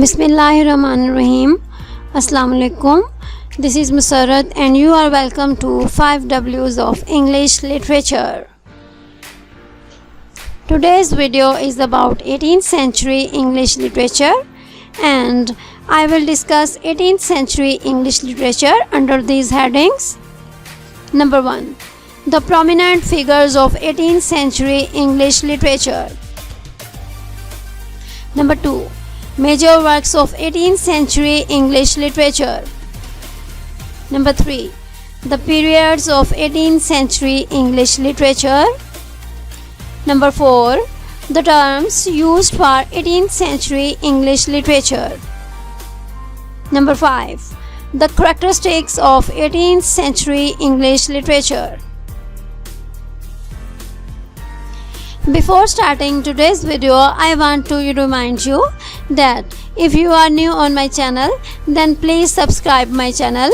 Bismillahirrahmanirrahim. Assalamu alaikum. This is Musarrat and you are welcome to 5 W's of English literature. Today's video is about 18th century English literature and I will discuss 18th century English literature under these headings. Number 1. The prominent figures of 18th century English literature. Number 2. Major works of 18th century English literature. Number 3. The periods of 18th century English literature. Number 4. The terms used for 18th century English literature. Number 5. The characteristics of 18th century English literature. Before starting today's video, I want to remind you that if you are new on my channel, then please subscribe my channel,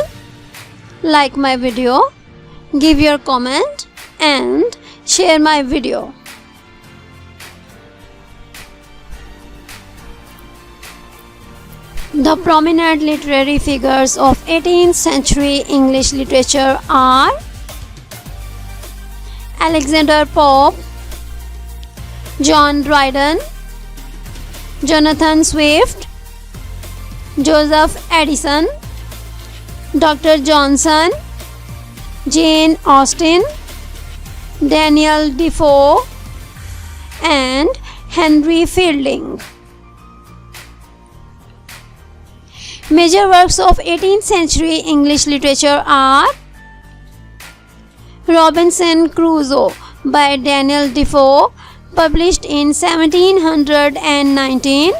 like my video, give your comment and share my video. The prominent literary figures of 18th century English literature are Alexander Pope, John Dryden, Jonathan Swift, Joseph Addison, Dr. Johnson, Jane Austen, Daniel Defoe, and Henry Fielding. Major works of 18th century English literature are Robinson Crusoe by Daniel Defoe, published in 1719.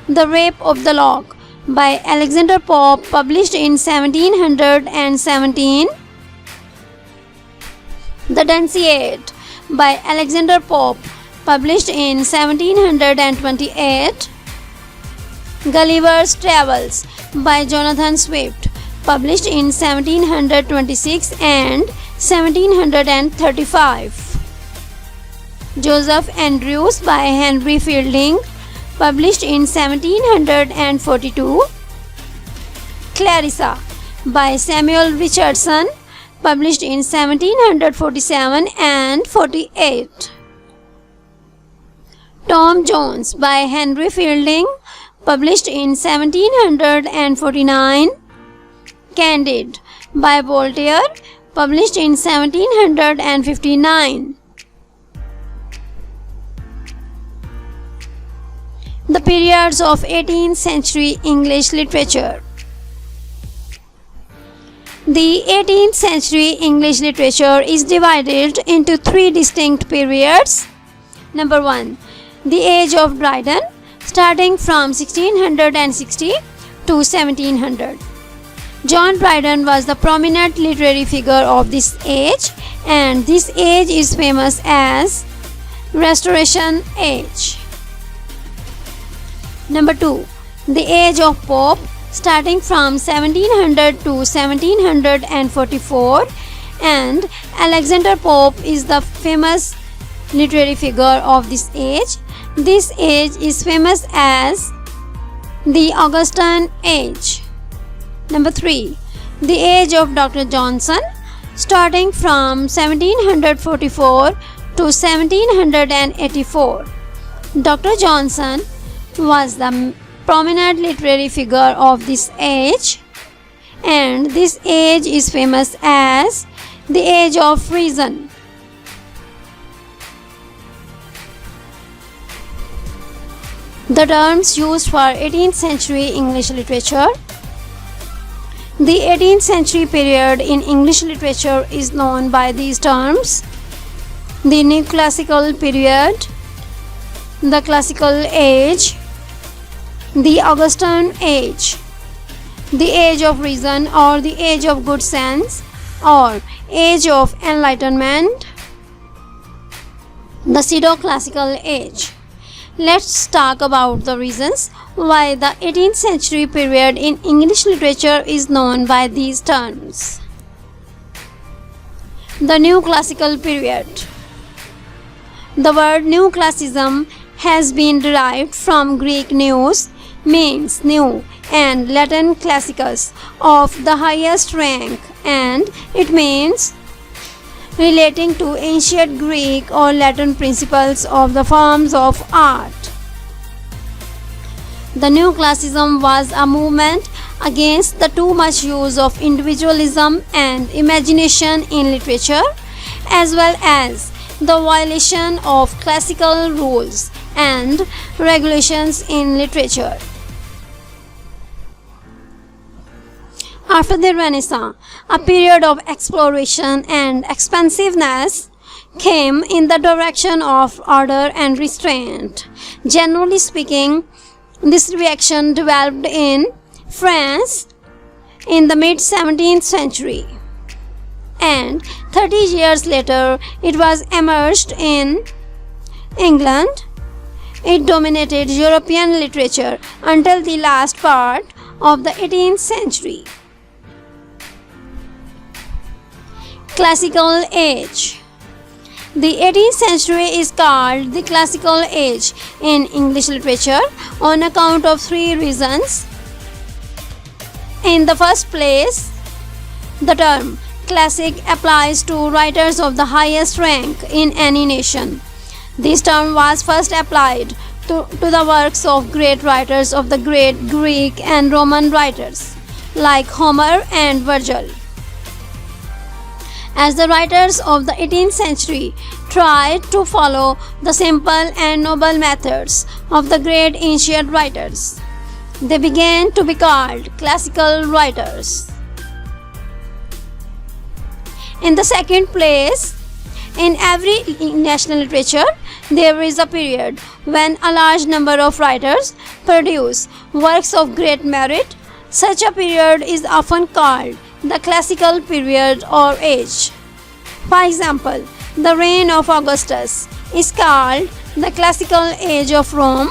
The Rape of the Lock by Alexander Pope, published in 1717. The Dunciad by Alexander Pope, published in 1728. Gulliver's Travels by Jonathan Swift, published in 1726 and 1735. Joseph Andrews by Henry Fielding, published in 1742. Clarissa by Samuel Richardson, published in 1747 and 48. Tom Jones by Henry Fielding, published in 1749. Candide by Voltaire, published in 1759. The periods of 18th century English literature. The 18th century English literature is divided into 3 distinct periods. Number 1. The Age of Dryden, starting from 1660 to 1700. John Dryden was the prominent literary figure of this age, and this age is famous as Restoration Age. Number 2. The Age of Pope, starting from 1700 to 1744, and Alexander Pope is the famous literary figure of this age. This age is famous as the Augustan Age. Number 3. The Age of Dr. Johnson, starting from 1744 to 1784. Dr. Johnson was the prominent literary figure of this age, and this age is famous as the Age of Reason. The terms used for 18th century English literature. The 18th century period in English literature is known by these terms: the Neoclassical period, the Classical Age, the Augustan Age, the Age of Reason or the Age of Good Sense or Age of Enlightenment, the Pseudo-Classical Age. Let's talk about the reasons why the 18th century period in English literature is known by these terms. The Neoclassical period. The word neoclassicism has been derived from Greek neos, means new and Latin classicus of the highest rank, and it means relating to ancient Greek or Latin principles of the forms of art. The new classicism was a movement against the too much use of individualism and imagination in literature, as well as the violation of classical rules and regulations in literature. After the Renaissance, a period of exploration and expansiveness came in the direction of order and restraint. Generally speaking, this reaction developed in France in the mid-17th century, and 30 years later it was emerged in England. It dominated European literature until the last part of the 18th century. Classical Age. The 18th century is called the Classical Age in English literature on account of three reasons. In the first place, the term classic applies to writers of the highest rank in any nation. This term was first applied to the works of great writers of the great Greek and Roman writers like Homer and Virgil. As the writers of the 18th century tried to follow the simple and noble methods of the great ancient writers, they began to be called classical writers. In the second place, in every national literature, there is a period when a large number of writers produce works of great merit. Such a period is often called the classical period or age. For example, the reign of Augustus is called the classical age of Rome,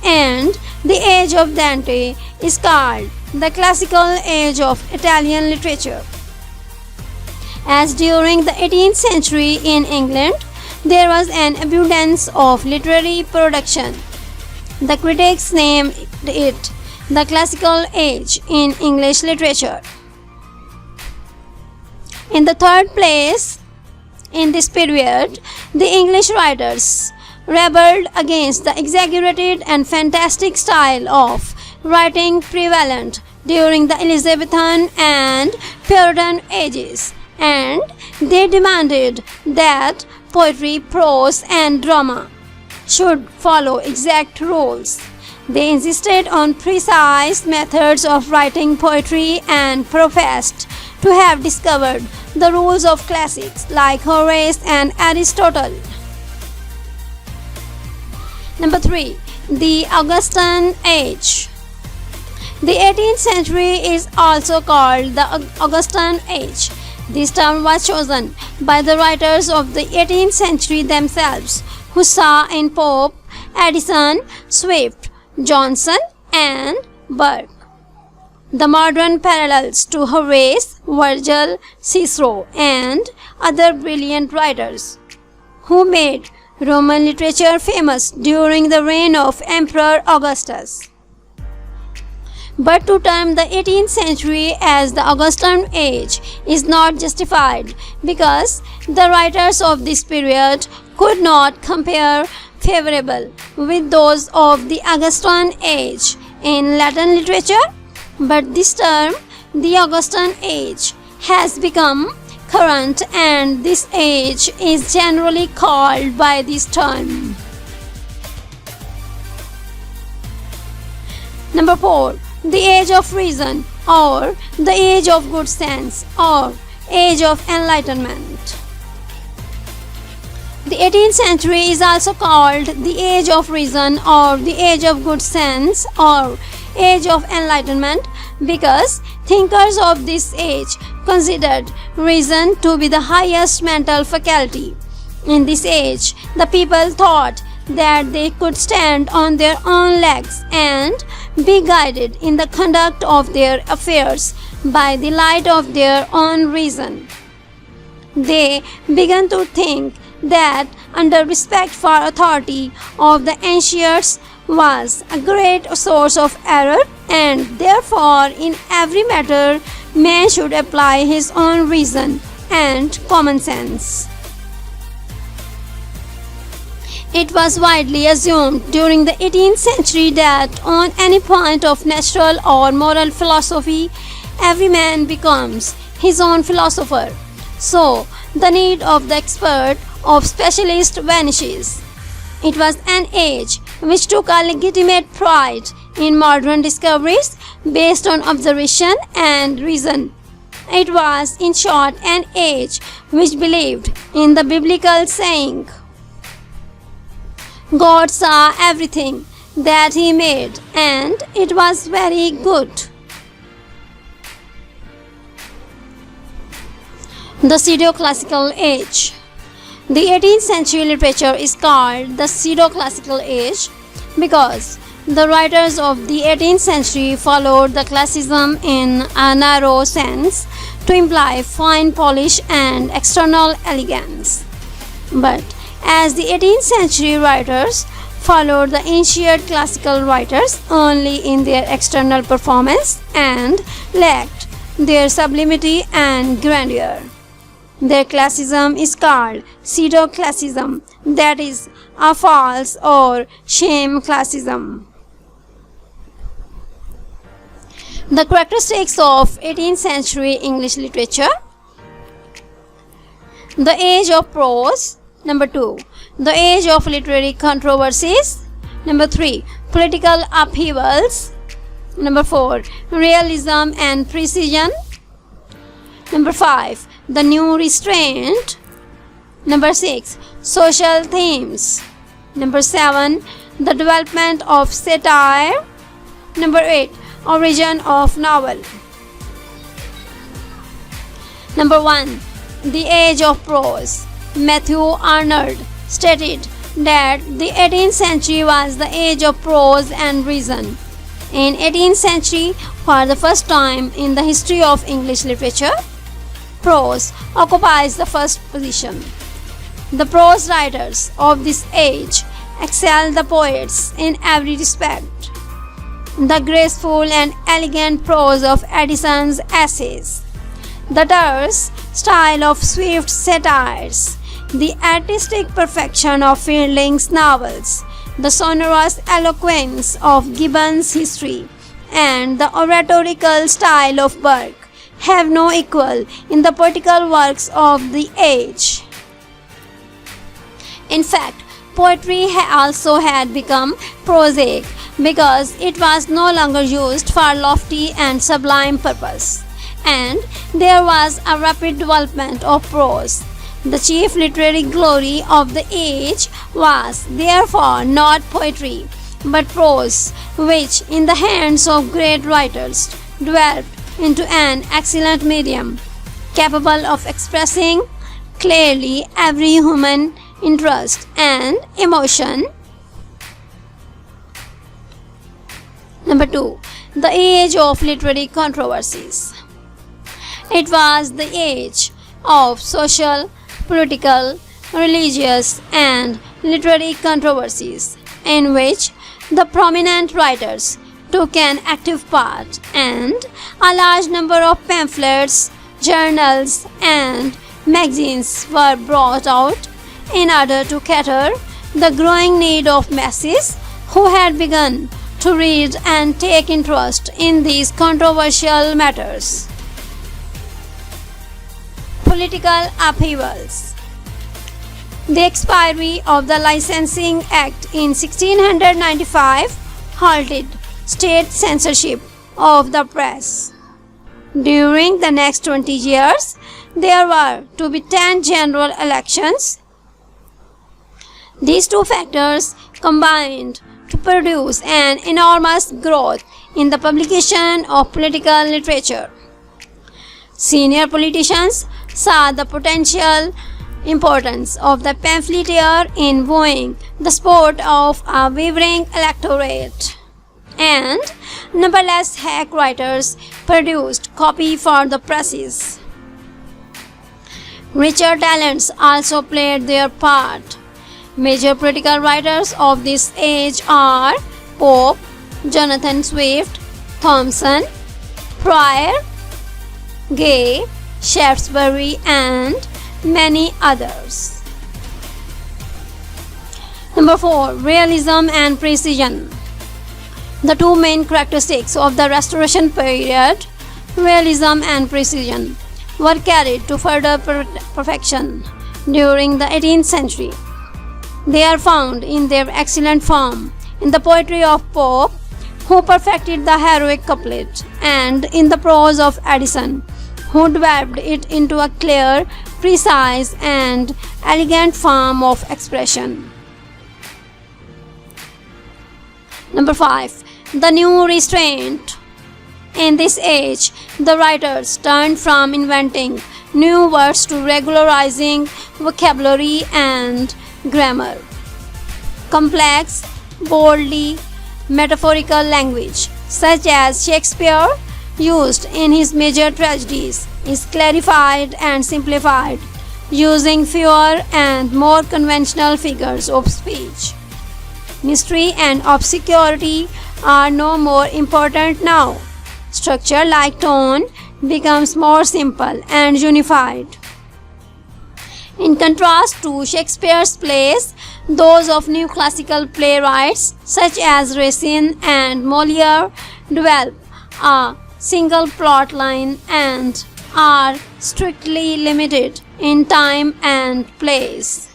and the age of Dante is called the classical age of Italian literature. As during the 18th century in England, there was an abundance of literary production. The critics named it the classical age in English literature. In the third place, in this period, the English writers rebelled against the exaggerated and fantastic style of writing prevalent during the Elizabethan and Puritan ages, and they demanded that poetry, prose, and drama should follow exact rules. They insisted on precise methods of writing poetry and professed to have discovered the rules of classics like Horace and Aristotle. Number 3. The Augustan Age. The 18th century is also called the Augustan Age. This term was chosen by the writers of the 18th century themselves, who saw in Pope, Addison, Swift, Johnson, and Burke the modern parallels to Horace, Virgil, Cicero, and other brilliant writers who made Roman literature famous during the reign of Emperor Augustus. But to term the 18th century as the Augustan Age is not justified, because the writers of this period could not compare favorable with those of the Augustan Age in Latin literature. But this term, the Augustan Age, has become current, and this age is generally called by this term. Number 4. The Age of Reason, or the Age of Good Sense, or Age of Enlightenment. The 18th century is also called the Age of Reason, or the Age of Good Sense, or Age of Enlightenment, because thinkers of this age considered reason to be the highest mental faculty. In this age, the people thought that they could stand on their own legs and be guided in the conduct of their affairs by the light of their own reason. They began to think that under respect for authority of the ancients was a great source of error, and therefore in every matter man should apply his own reason and common sense. It was widely assumed during the 18th century that on any point of natural or moral philosophy, every man becomes his own philosopher. So, the need of the expert, of specialist vanishes. It was an age which took a legitimate pride in modern discoveries based on observation and reason. It was, in short, an age which believed in the biblical saying, God saw everything that he made, and it was very good. The pseudo-classical age. The 18th century literature is called the pseudo-classical age because the writers of the 18th century followed the classicism in a narrow sense to imply fine polish and external elegance. But as the 18th century writers followed the ancient classical writers only in their external performance and lacked their sublimity and grandeur, their classicism is called pseudo-classicism, that is, a false or sham classicism. The characteristics of 18th century English literature. The age of prose. Number 2. The age of literary controversies. Number 3. Political upheavals. Number 4. Realism and precision. Number 5. The new restraint. Number 6. Social themes. Number 7. The development of satire. Number 8. Origin of novel. Number 1. The age of prose. Matthew Arnold stated that the 18th century was the age of prose and reason. In 18th century, for the first time in the history of English literature, prose occupies the first position. The prose writers of this age excel the poets in every respect. The graceful and elegant prose of Addison's essays, the terse style of Swift's satires, the artistic perfection of Fielding's novels, the sonorous eloquence of Gibbon's history, and the oratorical style of Burke have no equal in the poetical works of the age. In fact, poetry also had become prosaic because it was no longer used for lofty and sublime purpose, and there was a rapid development of prose. The chief literary glory of the age was therefore not poetry, but prose, which in the hands of great writers developed into an excellent medium, capable of expressing clearly every human interest and emotion. Number 2. The age of literary controversies. It was the age of social, political, religious, and literary controversies in which the prominent writers took an active part, and a large number of pamphlets, journals, and magazines were brought out in order to cater the growing need of masses who had begun to read and take interest in these controversial matters. Political upheavals. The expiry of the Licensing Act in 1695 halted state censorship of the press. During the next 20 years, there were to be 10 general elections. These two factors combined to produce an enormous growth in the publication of political literature. Senior politicians saw the potential importance of the pamphleteer in wooing the support of a wavering electorate, and numberless hack writers produced copy for the presses. Richer talents also played their part. Major political writers of this age are Pope, Jonathan Swift, Thompson, Prior, Gay, Shaftesbury, and many others. Number 4. Realism and precision. The two main characteristics of the Restoration period, realism and precision, were carried to further perfection during the 18th century. They are found in their excellent form in the poetry of Pope, who perfected the heroic couplet, and in the prose of Addison, who developed it into a clear, precise, and elegant form of expression. Number 5. The new restraint. In this age, the writers turned from inventing new words to regularizing vocabulary and grammar. Complex, boldly metaphorical language, such as Shakespeare used in his major tragedies, is clarified and simplified, using fewer and more conventional figures of speech. Mystery and obscurity are no more important now. Structure, like tone, becomes more simple and unified. In contrast to Shakespeare's plays, those of new classical playwrights such as Racine and Molière develop a single plot line and are strictly limited in time and place.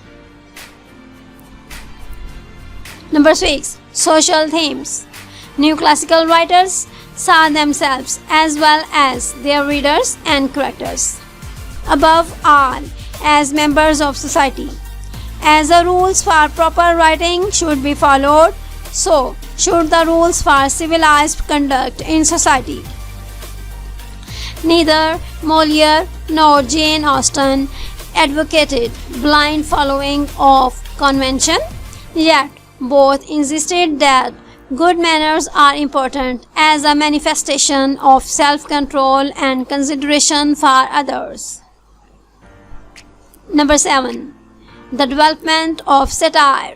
Number 6. Social themes. New classical writers saw themselves as well as their readers and characters, above all, as members of society. As the rules for proper writing should be followed, so should the rules for civilized conduct in society. Neither Molière nor Jane Austen advocated blind following of convention, yet both insisted that good manners are important as a manifestation of self-control and consideration for others. Number 7. The development of satire.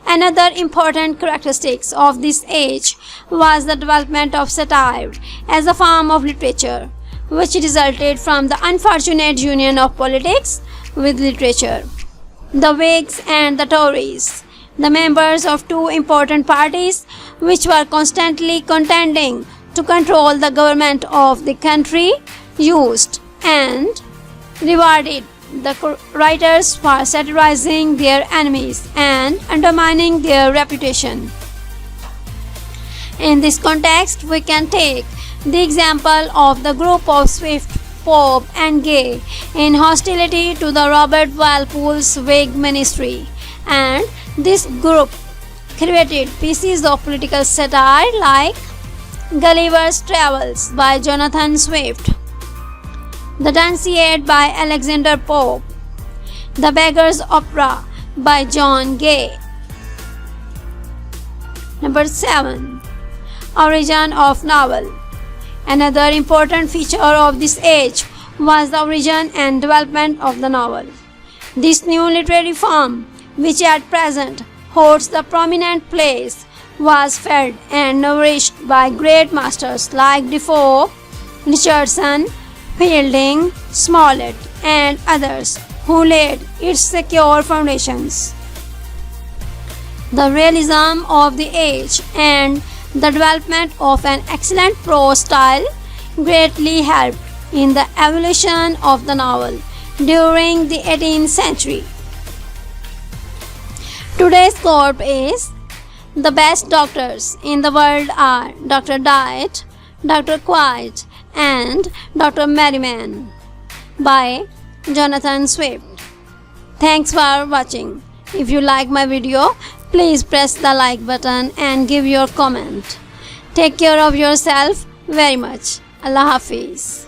Another important characteristic of this age was the development of satire as a form of literature, which resulted from the unfortunate union of politics with literature. The Whigs and the Tories, the members of two important parties which were constantly contending to control the government of the country, used and rewarded the writers for satirizing their enemies and undermining their reputation. In this context, we can take the example of the group of Swift, Pope, and Gay in hostility to the Robert Walpole's Whig ministry, and this group created pieces of political satire like Gulliver's Travels by Jonathan Swift, The Dunciad by Alexander Pope, The Beggar's Opera by John Gay. Number 7. Origin of novel. Another important feature of this age was the origin and development of the novel. This new literary form, which at present holds the prominent place, was fed and nourished by great masters like Defoe, Richardson, Fielding, Smollett, and others who laid its secure foundations. The realism of the age and the development of an excellent prose style greatly helped in the evolution of the novel during the 18th century. Today's quote is, "The best doctors in the world are Dr. Diet, Dr. Quiet, and Dr. Merriman," by Jonathan Swift. Thanks for watching. If you like my video, please press the like button and give your comment. Take care of yourself very much. Allah Hafiz.